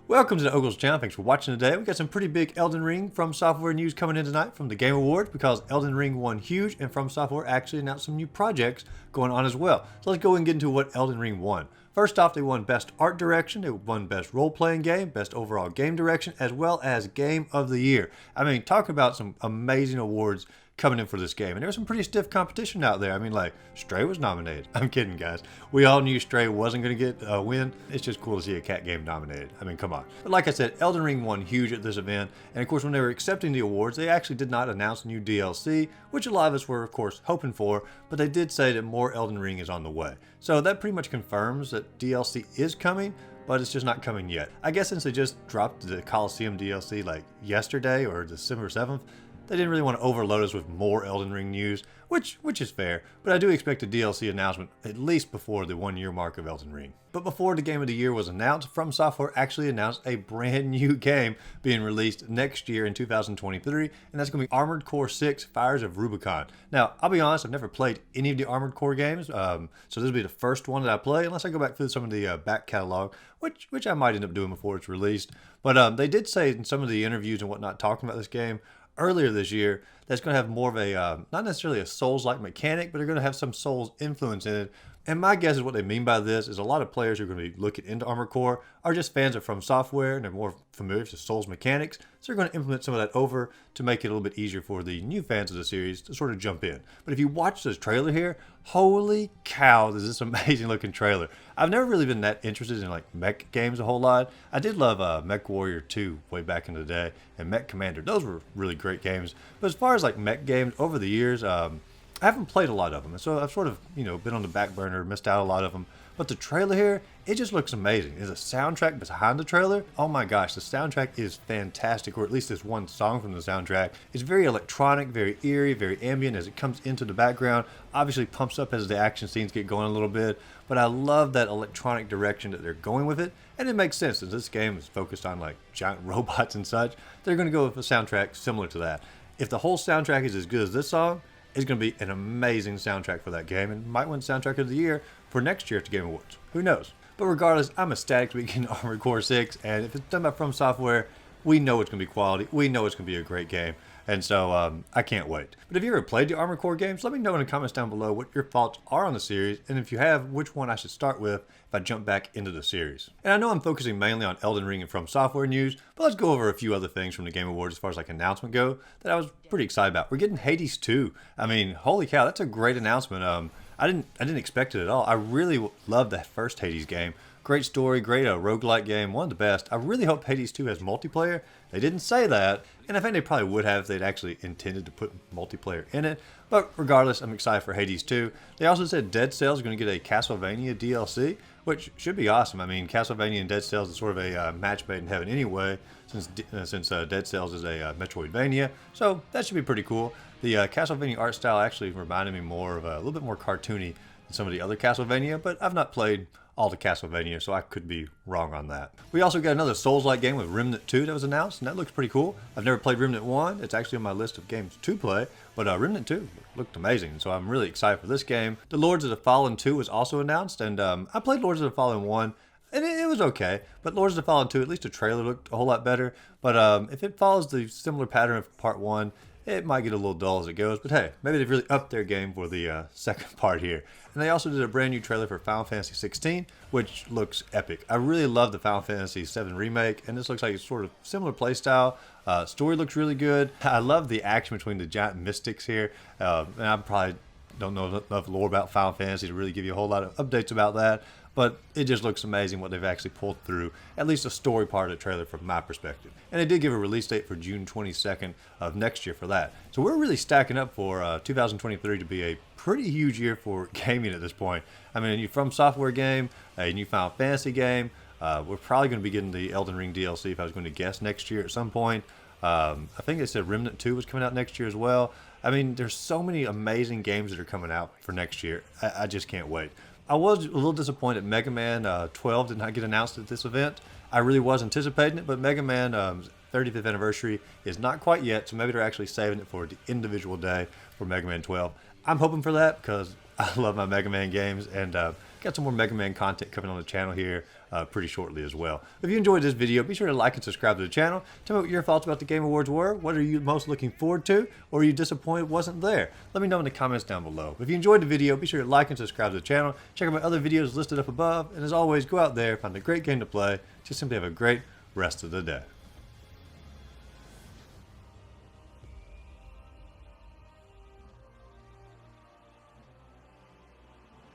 Welcome to the Ogles Channel. Thanks for watching today. We got some pretty big Elden Ring From Software news coming in tonight from the Game Awards because Elden Ring won huge and From Software actually announced some new projects going on as well. So let's go and get into what Elden Ring won. First off, they won Best Art Direction, they won Best Role-Playing Game, Best Overall Game Direction, as well as Game of the Year. I mean, talk about some amazing awards coming in for this game. And there was some pretty stiff competition out there. I mean, like, Stray was nominated. I'm kidding, guys. We all knew Stray wasn't going to get a win. It's just cool to see a cat game nominated. I mean, come on. But like I said, Elden Ring won huge at this event. And of course, when they were accepting the awards, they actually did not announce new DLC, which a lot of us were, of course, hoping for. But they did say that more Elden Ring is on the way. So that pretty much confirms that DLC is coming, but it's just not coming yet. I guess since they just dropped the Coliseum DLC like yesterday or December 7th, they didn't really want to overload us with more Elden Ring news, which is fair, but I do expect a DLC announcement at least before the 1 year mark of Elden Ring. But before the Game of the Year was announced, From Software actually announced a brand new game being released next year in 2023, and that's going to be Armored Core 6 Fires of Rubicon. Now, I'll be honest, I've never played any of the Armored Core games, so this will be the first one that I play, unless I go back through some of the back catalog, which I might end up doing before it's released. But they did say in some of the interviews and whatnot talking about this game, earlier this year, that's going to have more of a, not necessarily a Souls-like mechanic, but they're going to have some Souls influence in it. And my guess is what they mean by this is a lot of players who are going to be looking into Armored Core are just fans of From Software and they're more familiar with Souls mechanics. So they're going to implement some of that over to make it a little bit easier for the new fans of the series to sort of jump in. But if you watch this trailer here, holy cow, this is this amazing looking trailer. I've never really been that interested in like mech games a whole lot. I did love Mech Warrior 2 way back in the day and Mech Commander. Those were really great games. But as far as like mech games over the years, I haven't played a lot of them, and so I've sort of, been on the back burner, missed out a lot of them. But the trailer here, it just looks amazing. There's a soundtrack behind the trailer. Oh my gosh, the soundtrack is fantastic, or at least this one song from the soundtrack. It's very electronic, very eerie, very ambient as it comes into the background. Obviously pumps up as the action scenes get going a little bit, but I love that electronic direction that they're going with it, and it makes sense since this game is focused on like giant robots and such. They're going to go with a soundtrack similar to that. If the whole soundtrack is as good as this song, it's going to be an amazing soundtrack for that game and might win Soundtrack of the Year for next year at the Game Awards. Who knows? But regardless, I'm ecstatic to be getting Armored Core 6, and if it's done by From Software, we know it's going to be quality. We know it's going to be a great game, and so I can't wait. But if you ever played the Armored Core games, let me know in the comments down below what your thoughts are on the series, and if you have, which one I should start with if I jump back into the series. And I know I'm focusing mainly on Elden Ring and From Software news, but let's go over a few other things from the Game Awards as far as like announcement go that I was pretty excited about. We're getting Hades 2. I mean, holy cow, that's a great announcement. I didn't expect it at all. I really loved the first Hades game. Great story, great roguelike game, one of the best. I really hope Hades 2 has multiplayer. They didn't say that, and I think they probably would have if they'd actually intended to put multiplayer in it. But regardless, I'm excited for Hades 2. They also said Dead Cells is going to get a Castlevania DLC, which should be awesome. I mean, Castlevania and Dead Cells is sort of a match made in heaven anyway, since Dead Cells is a Metroidvania. So that should be pretty cool. The Castlevania art style actually reminded me more of a little bit more cartoony than some of the other Castlevania, but I've not played all the Castlevania, so I could be wrong on that. We also got another Souls-like game with Remnant 2 that was announced, and that looks pretty cool. I've never played Remnant 1. It's actually on my list of games to play, but Remnant 2 looked amazing, so I'm really excited for this game. The Lords of the Fallen 2 was also announced, and I played Lords of the Fallen 1, and it was okay, but Lords of the Fallen 2, at least the trailer looked a whole lot better, but if it follows the similar pattern of Part 1, it might get a little dull as it goes, but hey, maybe they've really upped their game for the second part here. And they also did a brand new trailer for Final Fantasy 16, which looks epic. I really love the Final Fantasy 7 remake, and this looks like it's sort of similar playstyle. Story looks really good. I love the action between the giant mystics here, and I probably don't know enough lore about Final Fantasy to really give you a whole lot of updates about that. But it just looks amazing what they've actually pulled through, at least a story part of the trailer from my perspective. And they did give a release date for June 22nd of next year for that. So we're really stacking up for 2023 to be a pretty huge year for gaming at this point. I mean, a new From Software game, a new Final Fantasy game. We're probably going to be getting the Elden Ring DLC if I was going to guess next year at some point. I think they said Remnant 2 was coming out next year as well. I mean, there's so many amazing games that are coming out for next year. I just can't wait. I was a little disappointed Mega Man 12 did not get announced at this event. I really was anticipating it, but Mega Man 35th anniversary is not quite yet, so maybe they're actually saving it for the individual day for Mega Man 12. I'm hoping for that because I love my Mega Man games, and Got some more Mega Man content coming on the channel here pretty shortly as well. If you enjoyed this video, be sure to like and subscribe to the channel. Tell me what your thoughts about the Game Awards were. What are you most looking forward to? Or are you disappointed it wasn't there? Let me know in the comments down below. If you enjoyed the video, be sure to like and subscribe to the channel. Check out my other videos listed up above. And as always, go out there, find a great game to play. Just simply have a great rest of the day.